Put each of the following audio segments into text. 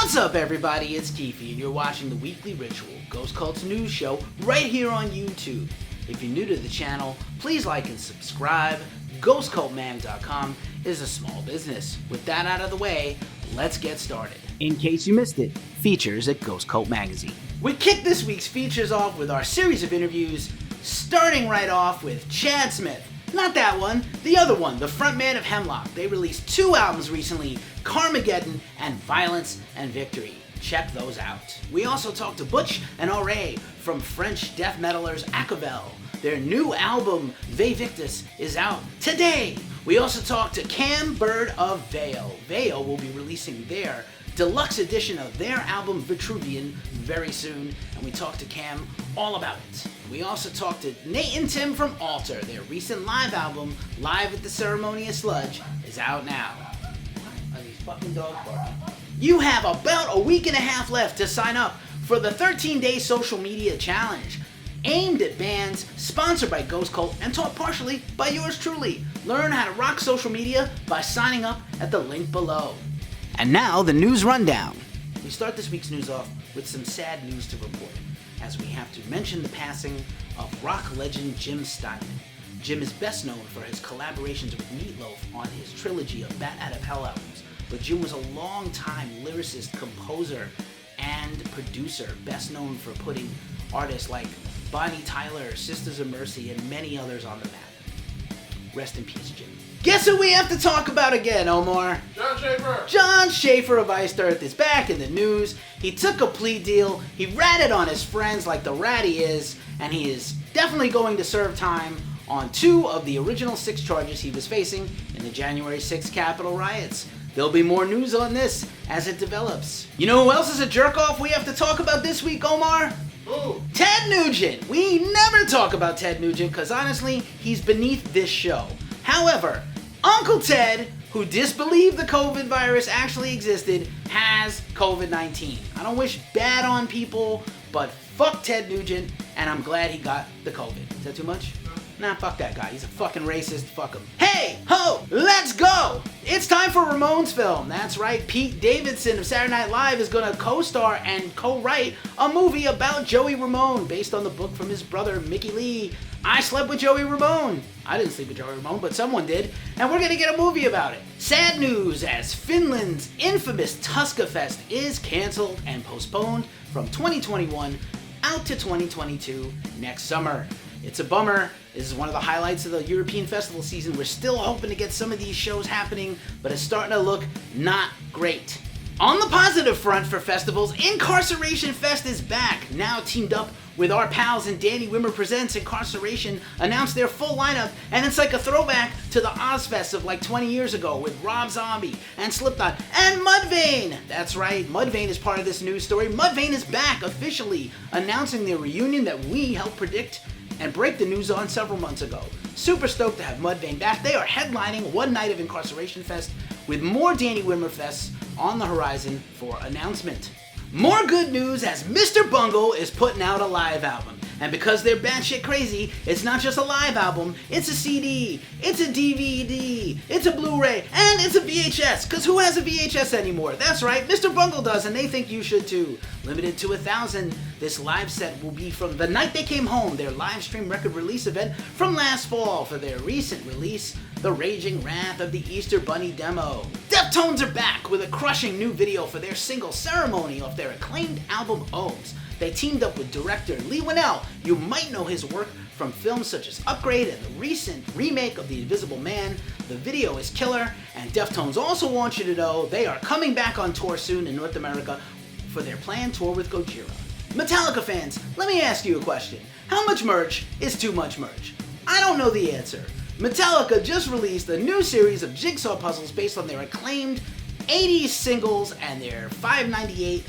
What's up, everybody? It's Keefe, and you're watching the weekly Ritual Ghost Cults news show right here on YouTube. If you're new to the channel, please like and subscribe. GhostCultMag.com is a small business. With that out of the way, let's get started. In case you missed it, features at Ghost Cult Magazine. We kick this week's features off with our series of interviews, starting right off with Chad Smith. Not that one, the other one, the frontman of Hemlock. They released 2 albums recently, Carmageddon and Violence and Victory. Check those out. We also talked to Butch and Ore from French death metalers Acapel. Their new album, Ve Victus, is out today. We also talked to Cam Bird of Veil. Veil will be releasing their deluxe edition of their album Vitruvian very soon, and we talked to Cam all about it. We also talked to Nate and Tim from Alter. Their recent live album, Live at the Ceremonious Sludge, is out now. What are these fucking dogs barking? You have about a week and a half left to sign up for the 13-day social media challenge, aimed at bands, sponsored by Ghost Cult, and taught partially by yours truly. Learn how to rock social media by signing up at the link below. And now, the news rundown. We start this week's news off with some sad news to report, as we have to mention the passing of rock legend Jim Steinman. Jim is best known for his collaborations with Meat Loaf on his trilogy of Bat Out of Hell albums, but Jim was a long-time lyricist, composer, and producer, best known for putting artists like Bonnie Tyler, Sisters of Mercy, and many others on the map. Rest in peace, Jim. Guess who we have to talk about again, Omar? John Schaefer! John Schaefer of Iced Earth is back in the news. He took a plea deal, he ratted on his friends like the rat he is, and he is definitely going to serve time on 2 of the original 6 charges he was facing in the January 6th Capitol riots. There'll be more news on this as it develops. You know who else is a jerk-off we have to talk about this week, Omar? Who? Ted Nugent! We never talk about Ted Nugent because honestly, he's beneath this show. However, Uncle Ted, who disbelieved the COVID virus actually existed, has COVID-19. I don't wish bad on people, but fuck Ted Nugent, and I'm glad he got the COVID. Is that too much? Nah, fuck that guy. He's a fucking racist. Fuck him. Hey, ho, let's go! It's time for Ramon's film. That's right, Pete Davidson of Saturday Night Live is gonna co-star and co-write a movie about Joey Ramone, based on the book from his brother, Mickey Lee. I slept with Joey Ramone. I didn't sleep with Joey Ramone, but someone did, and we're gonna get a movie about it. Sad news, as Finland's infamous Tuskafest is canceled and postponed from 2021 out to 2022 next summer. It's a bummer. This is one of the highlights of the European festival season. We're still hoping to get some of these shows happening, but it's starting to look not great. On the positive front for festivals, Incarceration Fest is back, now teamed up with our pals and Danny Wimmer Presents. Incarceration announced their full lineup, and it's like a throwback to the Ozfest of like 20 years ago with Rob Zombie and Slipknot and Mudvayne. That's right, Mudvayne is part of this news story. Mudvayne is back officially, announcing their reunion that we helped predict and break the news on several months ago. Super stoked to have Mudvayne back. They are headlining one night of Incarceration Fest with more Danny Wimmer Fests on the horizon for announcement. More good news as Mr. Bungle is putting out a live album. And because they're batshit crazy, it's not just a live album, it's a CD, it's a DVD, it's a Blu-ray, and it's a VHS. Because who has a VHS anymore? That's right, Mr. Bungle does, and they think you should too. Limited to 1,000, this live set will be from The Night They Came Home, their live stream record release event from last fall for their recent release, The Raging Wrath of the Easter Bunny demo. Deftones are back with a crushing new video for their single Ceremony off their acclaimed album Ohms. They teamed up with director Lee Winnell. You might know his work from films such as Upgrade and the recent remake of The Invisible Man. The video is killer, and Deftones also want you to know they are coming back on tour soon in North America for their planned tour with Gojira. Metallica fans, let me ask you a question. How much merch is too much merch? I don't know the answer. Metallica just released a new series of jigsaw puzzles based on their acclaimed 80s singles and their $5.98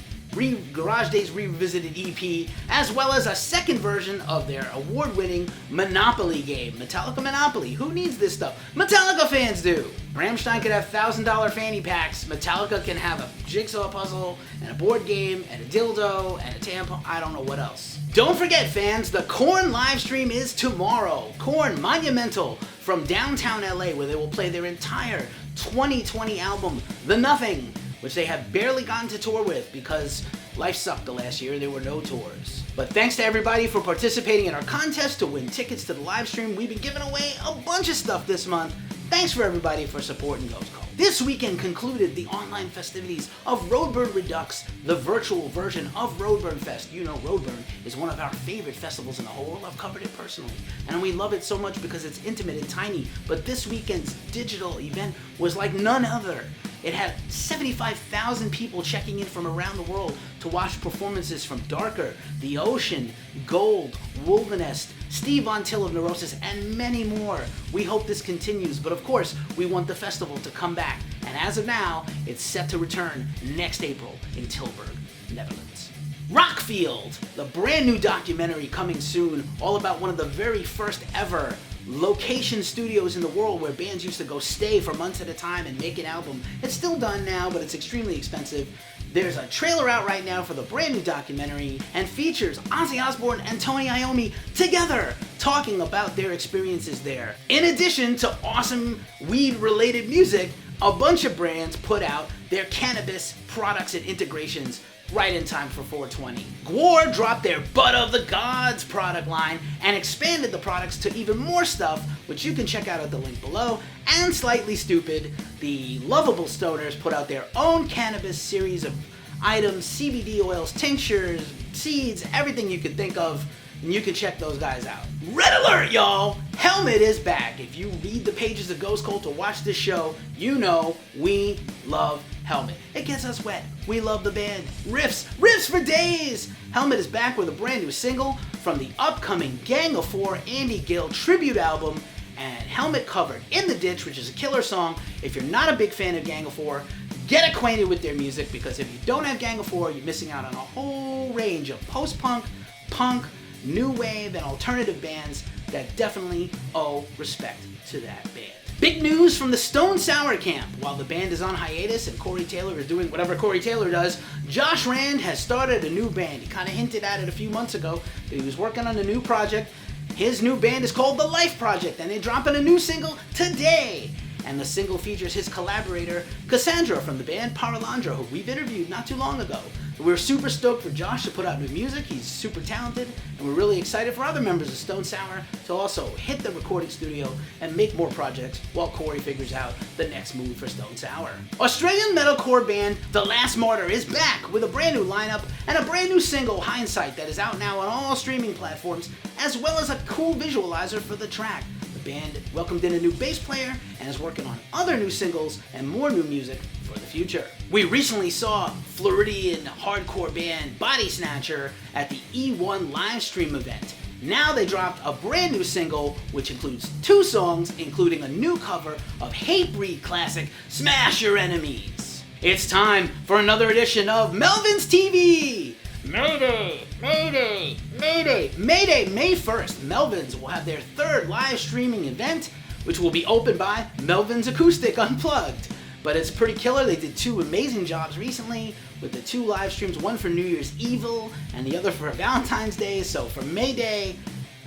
Garage Days Revisited EP, as well as a second version of their award-winning Monopoly game, Metallica Monopoly. Who needs this stuff? Metallica fans do. Rammstein could have $1,000 fanny packs. Metallica can have a jigsaw puzzle, and a board game, and a dildo, and a tampon. I don't know what else. Don't forget, fans, the Korn live stream is tomorrow. Korn Monumental from downtown LA, where they will play their entire 2020 album, The Nothing, which they have barely gotten to tour with because life sucked the last year. There were no tours. But thanks to everybody for participating in our contest to win tickets to the live stream. We've been giving away a bunch of stuff this month. Thanks for everybody for supporting Ghost Cult. This weekend concluded the online festivities of Roadburn Redux, the virtual version of Roadburn Fest. You know Roadburn is one of our favorite festivals in the whole world. I've covered it personally, and we love it so much because it's intimate and tiny. But this weekend's digital event was like none other. It had 75,000 people checking in from around the world to watch performances from Darker, The Ocean, Gold, Wolvenest, Steve Von Till of Neurosis, and many more. We hope this continues, but of course, we want the festival to come back. And as of now, it's set to return next April in Tilburg, Netherlands. Rockfield, the brand new documentary coming soon, all about one of the very first ever location studios in the world where bands used to go stay for months at a time and make an album. It's still done now, but it's extremely expensive. There's a trailer out right now for the brand new documentary and features Ozzy Osbourne and Tony Iommi together talking about their experiences there. In addition to awesome weed-related music, a bunch of brands put out their cannabis products and integrations right in time for 420. Gwar dropped their Butt of the Gods product line and expanded the products to even more stuff, which you can check out at the link below. And Slightly Stupid, the Lovable Stoners, put out their own cannabis series of items, CBD oils, tinctures, seeds, everything you could think of, and you can check those guys out. Red alert, y'all! Helmet is back. If you read the pages of Ghost Cult to watch this show, you know we love Helmet. It gets us wet. We love the band. Riffs for days! Helmet is back with a brand new single from the upcoming Gang of Four Andy Gill tribute album, and Helmet covered In the Ditch, which is a killer song. If you're not a big fan of Gang of Four, get acquainted with their music, because if you don't have Gang of Four, you're missing out on a whole range of post-punk, punk, new wave, and alternative bands that definitely owe respect to that band. Big news from the Stone Sour camp. While the band is on hiatus and Corey Taylor is doing whatever Corey Taylor does, Josh Rand has started a new band. He kind of hinted at it a few months ago that he was working on a new project. His new band is called The L.i.f.e. Project, and they're dropping a new single today. And the single features his collaborator, Cassandra from the band Paralandra, who we've interviewed not too long ago. We're super stoked for Josh to put out new music. He's super talented, and we're really excited for other members of Stone Sour to also hit the recording studio and make more projects while Corey figures out the next move for Stone Sour. Australian metalcore band The Last Martyr is back with a brand new lineup and a brand new single, Hindsight, that is out now on all streaming platforms, as well as a cool visualizer for the track. The band welcomed in a new bass player and is working on other new singles and more new music for the future. We recently saw Floridian hardcore band Body Snatcher at the E1 live stream event. Now they dropped a brand new single, which includes 2 songs, including a new cover of Hatebreed classic Smash Your Enemies. It's time for another edition of Melvin's TV! Mayday! Mayday! Mayday! Mayday! May 1st, Melvin's will have their 3rd live streaming event, which will be opened by Melvin's Acoustic Unplugged. But it's pretty killer. They did 2 amazing jobs recently with the 2 live streams, one for New Year's Evil and the other for Valentine's Day. So for May Day,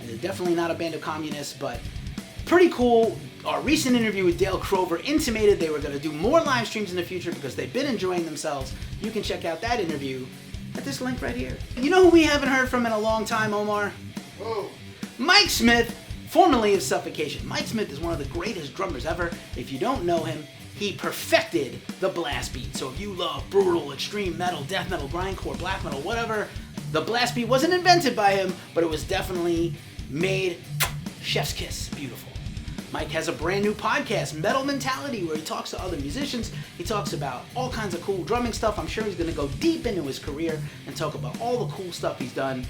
they're definitely not a band of communists, but pretty cool. Our recent interview with Dale Crover intimated they were going to do more live streams in the future because they've been enjoying themselves. You can check out that interview at this link right here. You know who we haven't heard from in a long time, Omar? Whoa. Mike Smith, formerly of Suffocation. Mike Smith is one of the greatest drummers ever. If you don't know him, he perfected the blast beat. So if you love brutal, extreme metal, death metal, grindcore, black metal, whatever, the blast beat wasn't invented by him, but it was definitely made chef's kiss. Beautiful. Mike has a brand new podcast, Metal Mentality, where he talks to other musicians. He talks about all kinds of cool drumming stuff. I'm sure he's going to go deep into his career and talk about all the cool stuff he's done.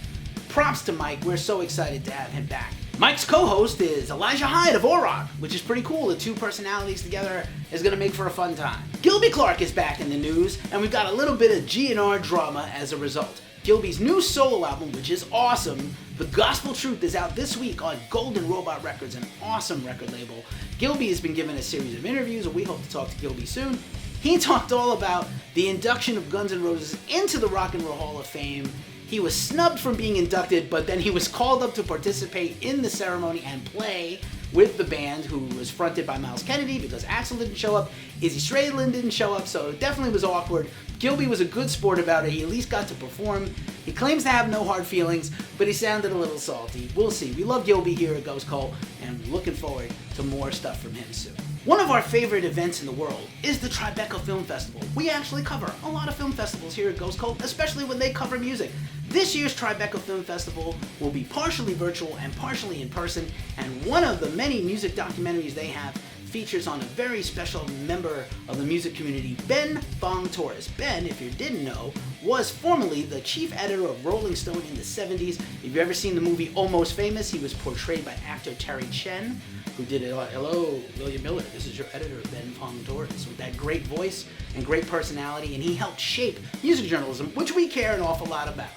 Props to Mike. We're so excited to have him back. Mike's co-host is Elijah Hyde of Orok, which is pretty cool. The 2 personalities together is going to make for a fun time. Gilby Clarke is back in the news, and we've got a little bit of GNR drama as a result. Gilby's new solo album, which is awesome, The Gospel Truth, is out this week on Golden Robot Records, an awesome record label. Gilby has been given a series of interviews, and we hope to talk to Gilby soon. He talked all about the induction of Guns N' Roses into the Rock and Roll Hall of Fame. He was snubbed from being inducted, but then he was called up to participate in the ceremony and play. with the band, who was fronted by Miles Kennedy because Axl didn't show up, Izzy Stradlin didn't show up, so it definitely was awkward. Gilby was a good sport about it. He at least got to perform. He claims to have no hard feelings, but he sounded a little salty. We'll see. We love Gilby here at Ghost Cult, and looking forward to more stuff from him soon. One of our favorite events in the world is the Tribeca Film Festival. We actually cover a lot of film festivals here at Ghost Cult, especially when they cover music. This year's Tribeca Film Festival will be partially virtual and partially in person, and one of the many music documentaries they have features on a very special member of the music community, Ben Fong-Torres. Ben, if you didn't know, was formerly the chief editor of Rolling Stone in the 70s. If you've ever seen the movie Almost Famous, he was portrayed by actor Terry Chen, who did it. Hello, William Miller, this is your editor, Ben Fong-Torres, with that great voice and great personality, and he helped shape music journalism, which we care an awful lot about.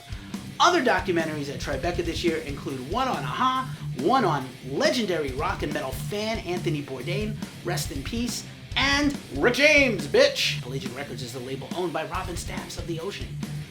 Other documentaries at Tribeca this year include one on a-ha, one on legendary rock and metal fan Anthony Bourdain, rest in peace, and Rick James, bitch! Pelagic Records is the label owned by Robin Stamps of The Ocean,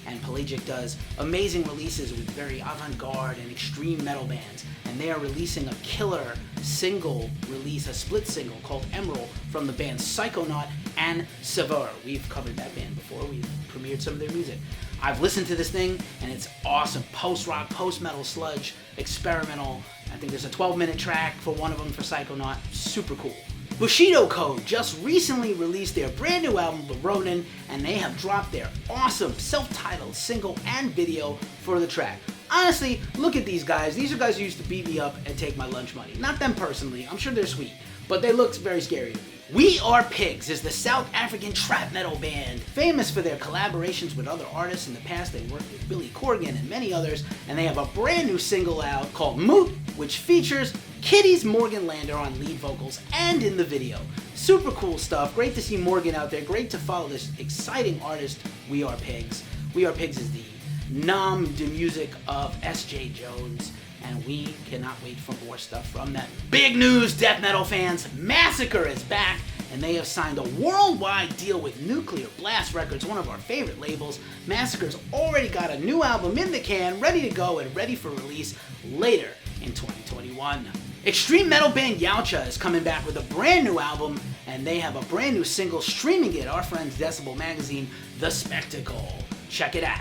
and Pelagic does amazing releases with very avant-garde and extreme metal bands, and they are releasing a killer single release, a split single called Emerald from the bands Psychonaut and Sever. We've covered that band before, we've premiered some of their music. I've listened to this thing, and it's awesome. Post-rock, post-metal sludge, experimental. I think there's a 12-minute track for one of them for Psychonaut. Super cool. Bushido Code just recently released their brand new album, The Ronin, and they have dropped their awesome self-titled single and video for the track. Honestly, look at these guys. These are guys who used to beat me up and take my lunch money. Not them personally. I'm sure they're sweet, but they look very scary to me. We Are Pigs is the South African trap metal band, famous for their collaborations with other artists. In the past, they worked with Billy Corgan and many others, and they have a brand new single out called Moot, which features Kitty's Morgan Lander on lead vocals and in the video. Super cool stuff. Great to see Morgan out there. Great to follow this exciting artist, We Are Pigs. We Are Pigs is the nom de music of S.J. Jones, and we cannot wait for more stuff from them. Big news, death metal fans! Massacre is back, and they have signed a worldwide deal with Nuclear Blast Records, one of our favorite labels. Massacre's already got a new album in the can, ready to go and ready for release later in 2021. Extreme metal band Yautja is coming back with a brand new album, and they have a brand new single streaming it, our friends Decibel Magazine, The Spectacle. Check it out.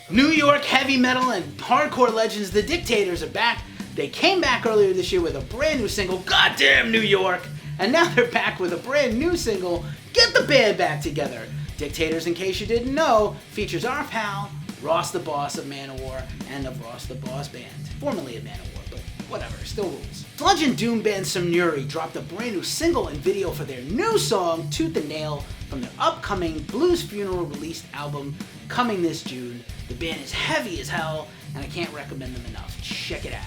New York heavy metal and hardcore legends, The Dictators, are back. They came back earlier this year with a brand new single, Goddamn New York, and now they're back with a brand new single, Get the Band Back Together. Dictators, in case you didn't know, features our pal, Ross the Boss of Manowar and of Ross the Boss Band, formerly of Manowar, but whatever, still rules. Sludge and doom band Samnuri dropped a brand new single and video for their new song, Tooth and Nail, from their upcoming Blues Funeral released album coming this June. The band is heavy as hell, and I can't recommend them enough. Check it out.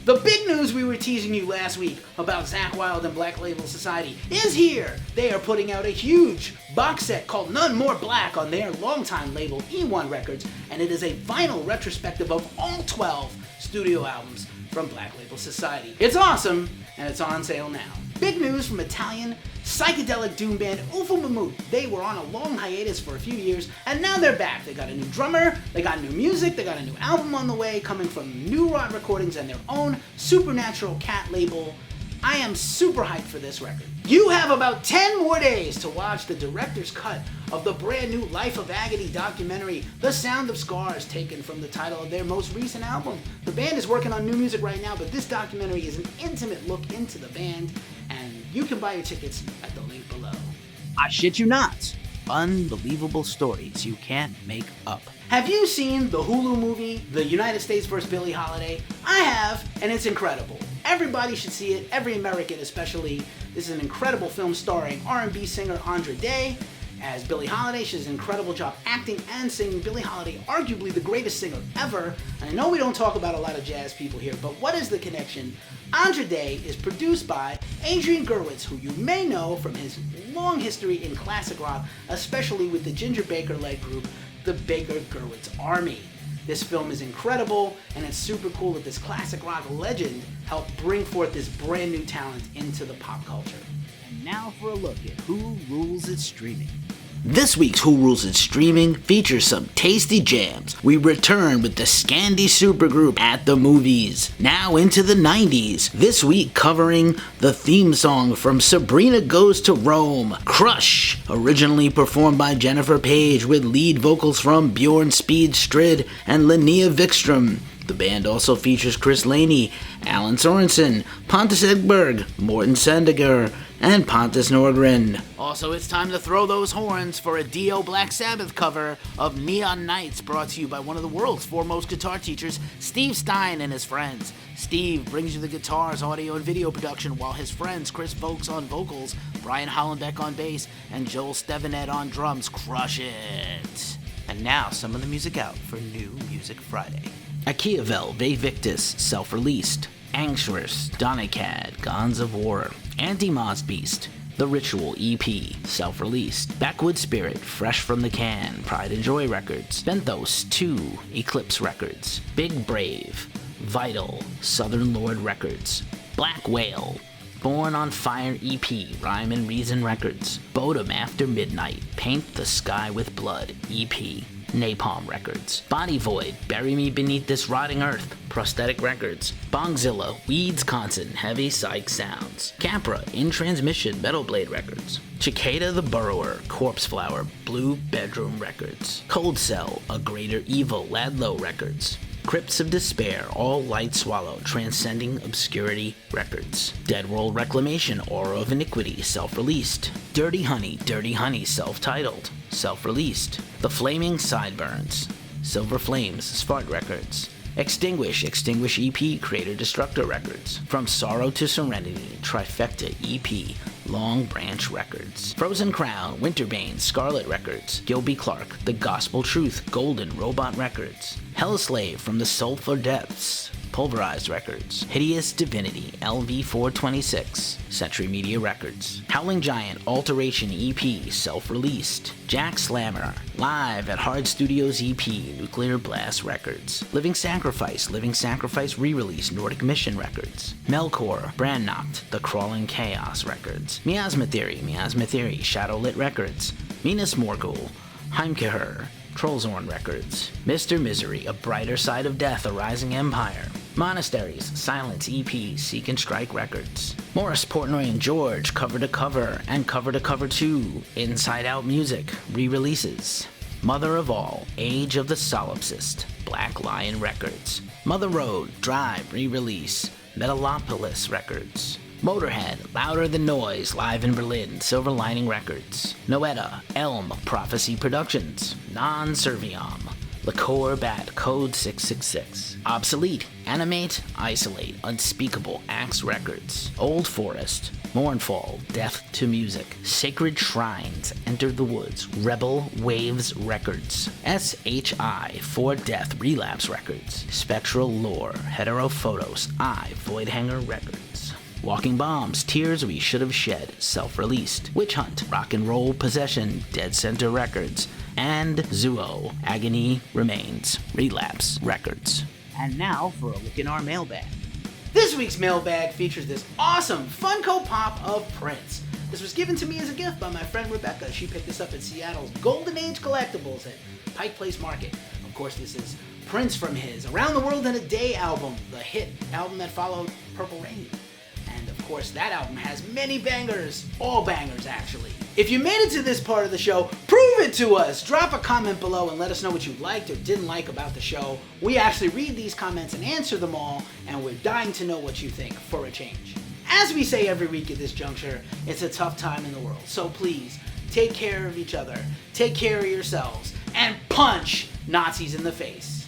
The big news we were teasing you last week about Zakk Wylde and Black Label Society is here. They are putting out a huge box set called None More Black on their longtime label E1 Records, and it is a vinyl retrospective of all 12 studio albums from Black Label Society. It's awesome, and it's on sale now. Big news from Italian psychedelic doom band Ufo. They were on a long hiatus for a few years, and now they're back. They got a new drummer, they got new music, they got a new album on the way, coming from New Rod Recordings and their own Supernatural Cat label. I am super hyped for this record. You have about 10 more days to watch the director's cut of the brand new Life-of documentary, The Sound of Scars, taken from the title of their most recent album. The band is working on new music right now, but this documentary is an intimate look into the band, and you can buy your tickets at the link below. I shit you not. Unbelievable stories you can't make up. Have you seen the Hulu movie, The United States vs. Billie Holiday? I have, and it's incredible. Everybody should see it, every American especially. This is an incredible film starring R&B singer Andra Day as Billie Holiday. She does an incredible job acting and singing. Billie Holiday, arguably the greatest singer ever. And I know we don't talk about a lot of jazz people here, but what is the connection? Andra Day is produced by Adrian Gurwitz, who you may know from his long history in classic rock, especially with the Ginger Baker-led group, the Baker-Gurwitz Army. This film is incredible, and it's super cool that this classic rock legend helped bring forth this brand new talent into the pop culture. And now for a look at who rules its streaming. This week's Who Rules It Streaming features some tasty jams. We return with the Scandi supergroup At the Movies, now into the 90s. This week covering the theme song from Sabrina Goes to Rome, Crush, originally performed by Jennifer Page with lead vocals from Bjorn Speed Strid and Linnea Vikström. The band also features Chris Laney, Alan Sorensen, Pontus Edberg, Morten Sandegar, and Pontus Nordgren. Also, it's time to throw those horns for a Dio Black Sabbath cover of Neon Nights, brought to you by one of the world's foremost guitar teachers, Steve Stein and his friends. Steve brings you the guitars, audio, and video production, while his friends Chris Vokes on vocals, Brian Hollenbeck on bass, and Joel Stevenet on drums crush it. And now, some of the music out for New Music Friday. Akiavel, Ve Victus, self-released. Anxorus, Donikad, Gods of War. Anti-Moz Beast, The Ritual EP, self-released. Backwood Spirit, fresh from the can, Pride and Joy Records. Benthos 2, Eclipse Records. Big Brave, Vital, Southern Lord Records. Black Whale, Born on Fire EP, Rhyme and Reason Records. Bodom After Midnight, Paint the Sky with Blood EP, Napalm Records. Body Void, Bury Me Beneath This Rotting Earth, Prosthetic Records. Bongzilla, Weedsconsin, Heavy Psych Sounds. Capra, In Transmission, Metal Blade Records. Cicada the Burrower, Corpse Flower, Blue Bedroom Records. Cold Cell, A Greater Evil, Ladlow Records. Crypts of Despair, All Light Swallow, Transcending Obscurity Records. Dead World Reclamation, Aura of Iniquity, self-released. Dirty Honey, self-titled, self-released. The Flaming Sideburns, Silver Flames, Spart Records. Extinguish EP, Creator Destructor Records. From Sorrow to Serenity, Trifecta EP, Long Branch Records. Frozen Crown, Winterbane, Scarlet Records. Gilby Clarke, The Gospel Truth, Golden Robot Records. Hellslave, From the Sulphur Depths, Pulverized Records. Hideous Divinity, LV426, Century Media Records. Howling Giant, Alteration EP, self-released. Jack Slammer, Live at Hard Studios EP, Nuclear Blast Records. Living Sacrifice re-release, Nordic Mission Records. Melkor, Brandnocht, The Crawling Chaos Records. Miasma Theory, Shadowlit Records. Minas Morgul, Heimkehr, Trollzorn Records. Mr. Misery, A Brighter Side of Death, A Rising Empire. Monasteries, Silence EP, Seek and Strike Records. Morris Portnoy and George, Cover to Cover, and Cover to Cover 2, Inside Out Music, re-releases. Mother of All, Age of the Solipsist, Black Lion Records. Mother Road, Drive, re-release, Metalopolis Records. Motorhead, Louder Than Noise, live in Berlin, Silver Lining Records. Noetta, Elm, Prophecy Productions. Non-Serviam, Liqueur Bat, Code 666. Obsolete, Animate, Isolate, Unspeakable Acts Records. Old Forest, Mournfall, Death to Music. Sacred Shrines, Enter the Woods, Rebel Waves Records. SHI, For Death, Relapse Records. Spectral Lore, Heterophotos, Voidhanger Records. Walking Bombs, Tears We Should Have Shed, self-released. Witch Hunt, Rock and Roll Possession, Dead Center Records. And Zuo, Agony Remains, Relapse Records. And now for a look in our mailbag. This week's mailbag features this awesome Funko Pop of Prince. This was given to me as a gift by my friend Rebecca. She picked this up at Seattle's Golden Age Collectibles at Pike Place Market. Of course, this is Prince from his Around the World in a Day album, the hit album that followed Purple Rain. And of course, that album has many bangers, all bangers actually. If you made it to this part of the show, prove it to us. Drop a comment below and let us know what you liked or didn't like about the show. We actually read these comments and answer them all, and we're dying to know what you think for a change. As we say every week at this juncture, it's a tough time in the world, so please take care of each other, take care of yourselves, and punch Nazis in the face.